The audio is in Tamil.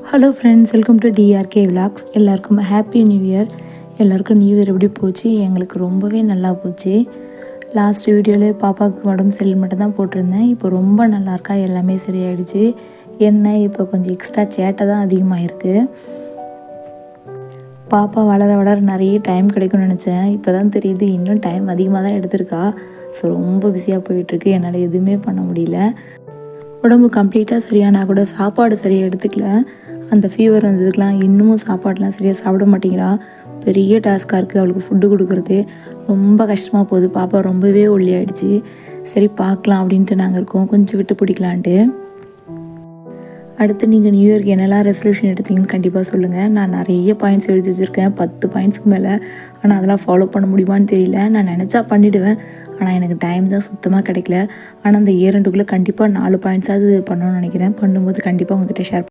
Hello friends, welcome to TRK vlogs. எல்லாருக்கும் ஹாப்பி நியூ இயர். எல்லாருக்கும் நியூ இயர் எப்படி போச்சு? எங்களுக்கு ரொம்பவே நல்லா போச்சு. லாஸ்ட் வீடியோவிலே பாப்பாவுக்கு உடம்பு சரியில்லை மட்டும் தான் போட்டிருந்தேன். இப்போ ரொம்ப நல்லா இருக்கா, எல்லாமே சரியாயிடுச்சு. என்ன இப்போ கொஞ்சம் எக்ஸ்ட்ரா சேட்டை தான் அதிகமாக இருக்குது. பாப்பா வளர வளர நிறைய டைம் கிடைக்கும்னு நினச்சேன். இப்போ தான் தெரியுது இன்னும் டைம் அதிகமாக தான் எடுத்திருக்கா. ஸோ ரொம்ப பிஸியாக போயிட்டுருக்கு. என்னால் எதுவுமே பண்ண முடியல. உடம்பு கம்ப்ளீட்டாக சரியானா கூட சாப்பாடு சரியாக எடுத்துக்கல. அந்த ஃபீவர் வந்ததுக்கெலாம் இன்னமும் சாப்பாடெலாம் சரியாக சாப்பிட மாட்டேங்கிறா. பெரிய டாஸ்காக இருக்குது அவளுக்கு ஃபுட்டு கொடுக்குறது. ரொம்ப கஷ்டமாக போகுது. பாப்பா ரொம்பவே ஒல்லியாயிடுச்சு. சரி பார்க்கலாம் அப்படின்ட்டு நாங்கள் இருக்கோம், கொஞ்சம் விட்டு பிடிக்கலான்ட்டு. அடுத்து நீங்கள் நியூ இயர்க்கு என்னெல்லாம் ரெசல்யூஷன் எடுத்தீங்கன்னு கண்டிப்பாக சொல்லுங்கள். நான் நிறைய பாயிண்ட்ஸ் எழுதி வச்சுருக்கேன், 10 பாயிண்ட்ஸ்க்கு மேலே. ஆனால் அதெல்லாம் ஃபாலோ பண்ண முடியுமான்னு தெரியல. நான் நினச்சா பண்ணிவிடுவேன், ஆனால் எனக்கு டைம் தான் சுத்தமாக கிடைக்கல. ஆனால் அந்த இயர் ரெண்டுக்குள்ளே கண்டிப்பாக 4 பாயிண்ட்ஸாவது பண்ணணும்னு நினைக்கிறேன். பண்ணும்போது கண்டிப்பாக உங்கள்கிட்ட ஷேர்